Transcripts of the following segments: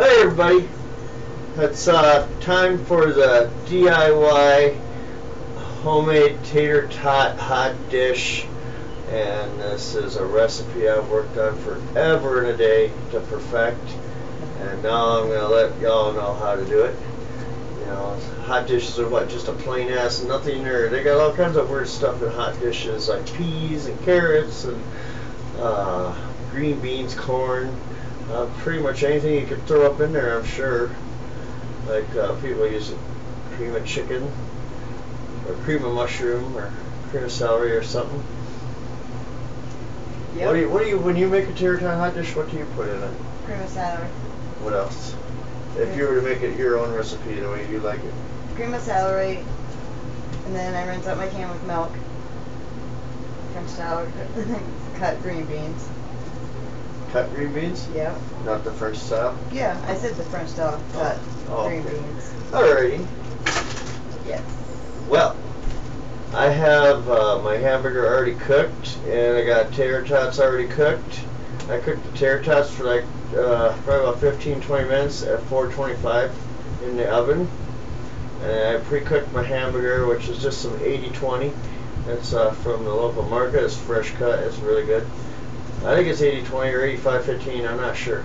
Hey everybody, it's time for the DIY homemade tater tot hot dish, and this is a recipe I've worked on forever and a day to perfect, and now I'm going to let y'all know how to do it. You know, hot dishes are what, just a plain ass nothing, or they got all kinds of weird stuff in hot dishes like peas and carrots and green beans, corn. Pretty much anything you could throw up in there, I'm sure. Like people use cream of chicken, or cream of mushroom, or cream of celery, or something. Yep. What do you when you make a tater tot hot dish? What do you put in it? Cream of celery. What else? If you were to make it your own recipe, the way you like it. Cream of celery, and then I rinse out my can with milk. French salad, and then cut green beans. Cut green beans? Yeah. Not the French style? Yeah, I said the French style cut green okay. beans. Alrighty. Yes. Well, I have my hamburger already cooked, and I got tater tots already cooked. I cooked the tater tots for like probably about 15-20 minutes at 425 in the oven. And I pre-cooked my hamburger, which is just some 80-20. It's from the local market. It's fresh cut. It's really good. I think it's 80-20 or 85-15. I'm not sure.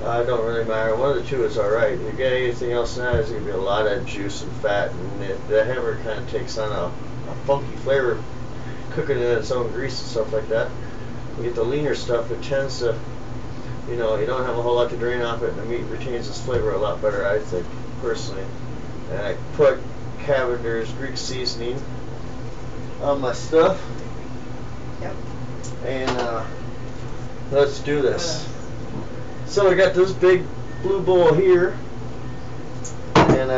It don't really matter. One of the two is alright. You get anything else than that, it's going to be a lot of juice and fat, and the hamburger kind of takes on a funky flavor cooking in its own grease and stuff like that. You get the leaner stuff, it tends to, you know, you don't have a whole lot to drain off it, and the meat retains its flavor a lot better, I think, personally. And I put Cavender's Greek seasoning on my stuff. Yep. And let's do this. So I got this big blue bowl here, and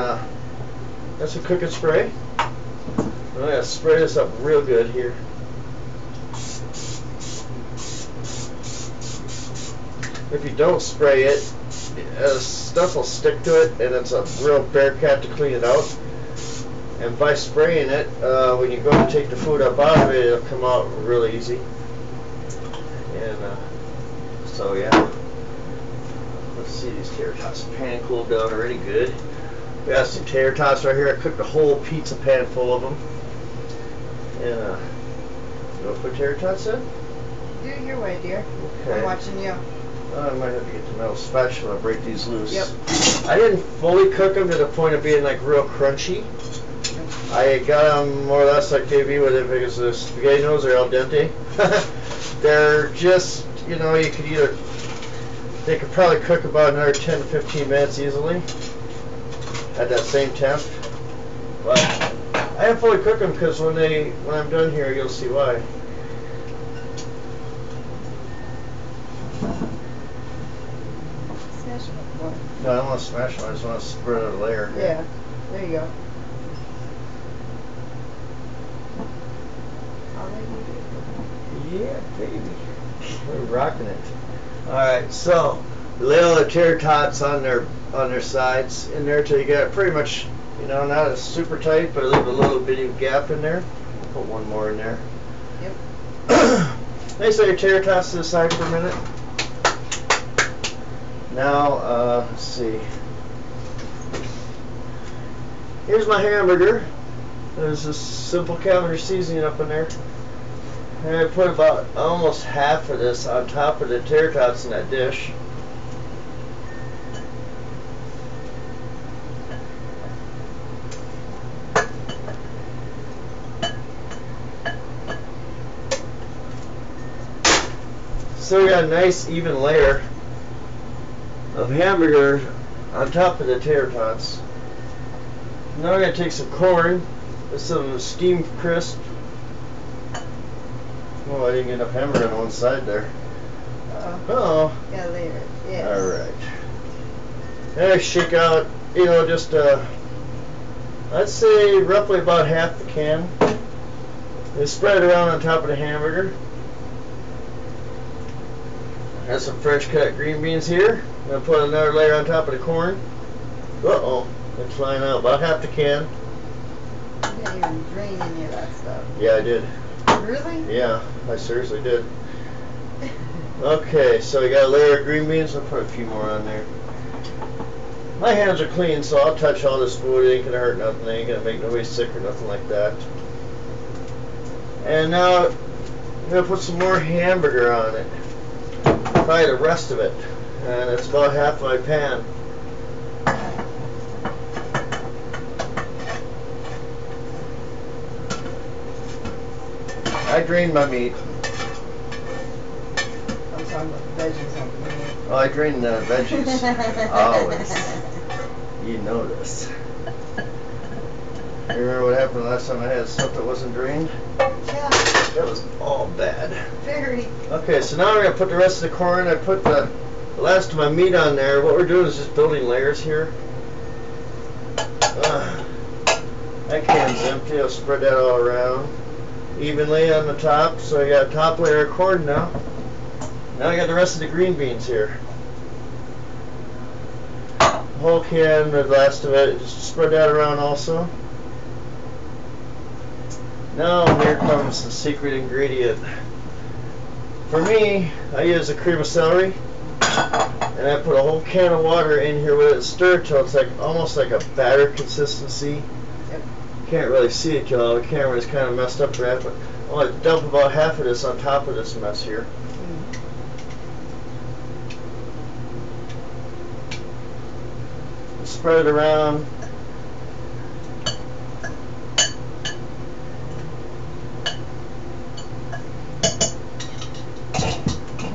that's a cooking spray. I'm going to spray this up real good here. If you don't spray it, stuff will stick to it, and it's a real bear cat to clean it out. And by spraying it, when you go to take the food up out of it, it'll come out really easy. And so yeah. Let's see, these tater tots. The pan cooled down already good. We got some tater tots right here. I cooked a whole pizza pan full of them. And you want to put tater tots in? Do it your way, dear. Okay. I'm watching you. I might have to get the metal spatula to break these loose. Yep. I didn't fully cook them to the point of being like real crunchy. I got them more or less like KB with it because the spaghetti noodles are al dente. They're just, you know, you could either, they could probably cook about another 10 to 15 minutes easily at that same temp. But I didn't fully cook them because when I'm done here, you'll see why. Smash them. No, I don't want to smash them. I just want to spread out a layer. Yeah. There you go. Yeah, baby. We're rocking it. Alright, so lay all the tater tots on their sides in there till you get it pretty much, you know, not as super tight, but leave a little bitty gap in there. Put one more in there. Yep. Nice, lay your tater tots to the side for a minute. Now, let's see. Here's my hamburger. There's this simple Cavender seasoning up in there. And I put about almost half of this on top of the tater tots in that dish. So we got a nice even layer of hamburger on top of the tater tots. Now I'm going to take some corn with some steamed crisp. Oh, I didn't get enough hamburger on one side there. Oh. Yeah, later. Yes. Alright. And I shake out, you know, just I'd say roughly about half the can. And spread it around on top of the hamburger. Got some fresh cut green beans here. I'm going to put another layer on top of the corn. Uh-oh. It's flying out. About half the can. You didn't even drain any of that stuff. Yeah, I did. Really? Yeah, I seriously did. Okay, so we got a layer of green beans. I'll put a few more on there. My hands are clean, so I'll touch all this food. It ain't gonna hurt nothing. It ain't gonna make nobody sick or nothing like that. And now I'm gonna put some more hamburger on it. Probably the rest of it. And it's about half my pan. I drained my meat. I'm talking about veggies on the meat. Oh, I drained the veggies. Always. You know this. You remember what happened last time I had stuff that wasn't drained? Yeah. That was all bad. Very. Okay, so now we're going to put the rest of the corn. I put the last of my meat on there. What we're doing is just building layers here. That can's empty. I'll spread that all around evenly on the top. So I got a top layer of corn now. Now I got the rest of the green beans here. The whole can, the last of it, just spread that around also. Now here comes the secret ingredient. For me, I use a cream of celery, and I put a whole can of water in here with it, stir it till it's like almost like a batter consistency. Yep. Can't really see it, y'all. The camera is kind of messed up for that, but I'm going to dump about half of this on top of this mess here. Spread it around.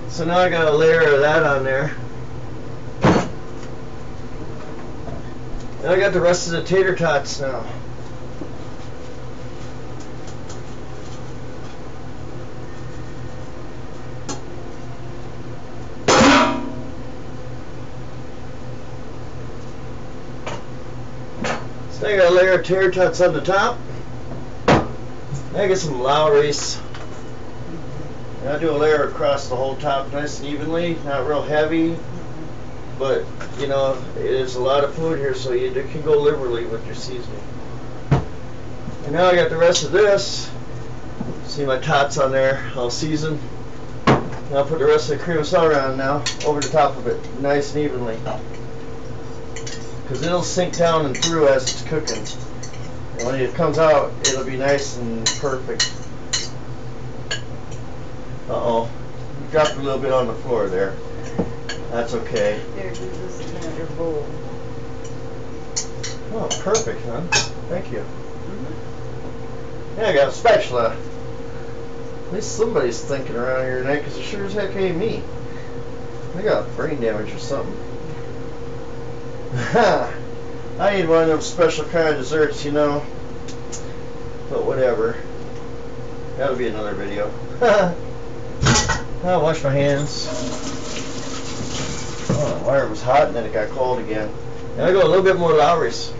So now I got a layer of that on there. Now I got the rest of the tater tots now. So I got a layer of tater tots on the top. I get some Lowry's. And I do a layer across the whole top nice and evenly, not real heavy, but you know, it is a lot of food here, so you can go liberally with your seasoning. And now I got the rest of this. See my tots on there, all seasoned. Now I'll put the rest of the cream of celery on now, over the top of it, nice and evenly. Because it'll sink down and through as it's cooking. And when it comes out, it'll be nice and perfect. Uh-oh, you dropped a little bit on the floor there. That's okay. There, do this in another bowl. Oh, perfect, huh? Thank you. Yeah, I got a spatula. At least somebody's thinking around here tonight, because it sure as heck ain't me. I got brain damage or something. I need one of them special kind of desserts, you know. But whatever. That'll be another video. I'll wash my hands. Oh, the wire was hot and then it got cold again. Now I go a little bit more Lowry's.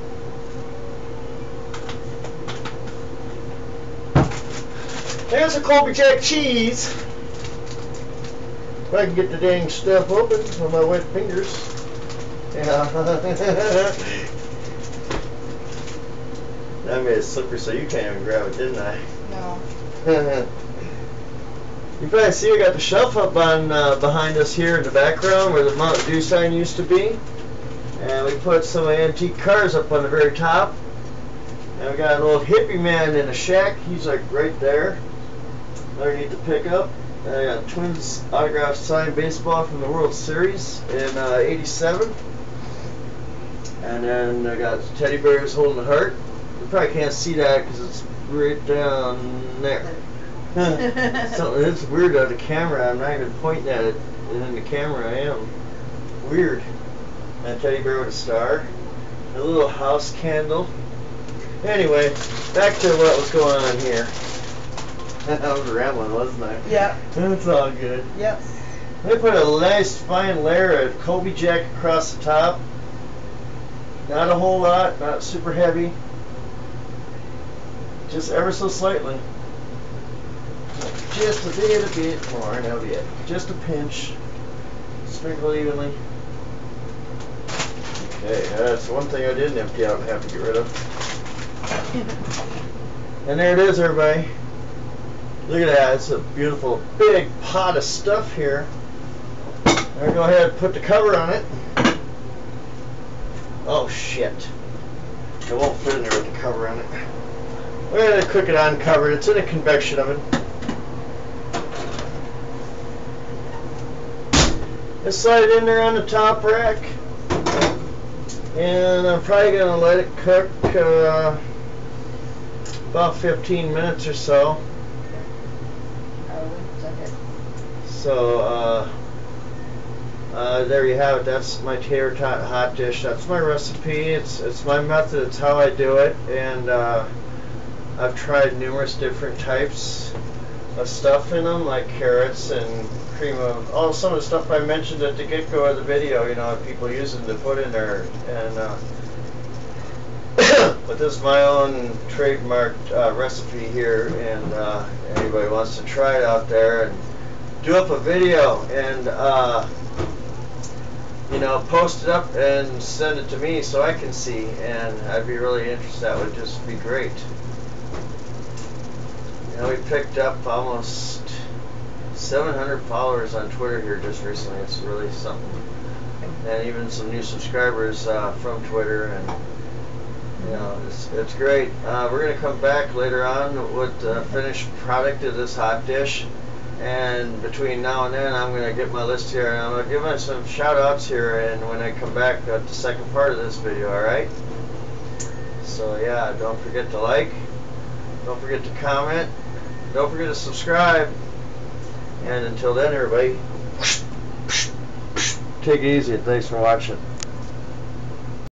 There's a Colby Jack cheese. If I can get the dang stuff open with my wet fingers. Yeah. I made it slippery so you can't even grab it, didn't I? No. You probably see I got the shelf up on behind us here in the background where the Mountain Dew sign used to be. And we put some antique cars up on the very top. And we got an old hippie man in a shack. He's like right there underneath the pickup. And I got Twins autographed signed baseball from the World Series in '87. And then I got teddy bears holding the heart. You probably can't see that because it's right down there. So it's weird on the camera. I'm not even pointing at it, and in the camera I am. Weird. And a teddy bear with a star. A little house candle. Anyway, back to what was going on here. I was rambling, wasn't I? Yeah. It's all good. Yep. They put a nice fine layer of Colby Jack across the top. Not a whole lot, not super heavy. Just ever so slightly. Just a bit more, and that'll be it. Just a pinch. Sprinkle evenly. Okay, that's one thing I didn't empty out and have to get rid of. And there it is, everybody. Look at that. It's a beautiful big pot of stuff here. I'm going to go ahead and put the cover on it. Oh shit. It won't fit in there with the cover on it. We're going to cook it uncovered. It's in a convection oven. Just slide it in there on the top rack. And I'm probably going to let it cook about 15 minutes or so. So, there you have it. That's my tater tot hot dish. That's my recipe. It's my method. It's how I do it. And I've tried numerous different types of stuff in them, like carrots and cream of some of the stuff I mentioned at the get-go of the video. You know, people using to put in there. And but this is my own trademarked recipe here. And anybody wants to try it out there and do up a video and you know, post it up and send it to me so I can see, and I'd be really interested. That would just be great. You know, we picked up almost 700 followers on Twitter here just recently. It's really something, and even some new subscribers from Twitter, and you know, it's great. We're gonna come back later on with the finished product of this hot dish. And between now and then, I'm going to get my list here, and I'm going to give us some shout-outs here, and when I come back at the second part of this video, alright? So, yeah, don't forget to like, don't forget to comment, don't forget to subscribe, and until then, everybody, take it easy, and thanks for watching.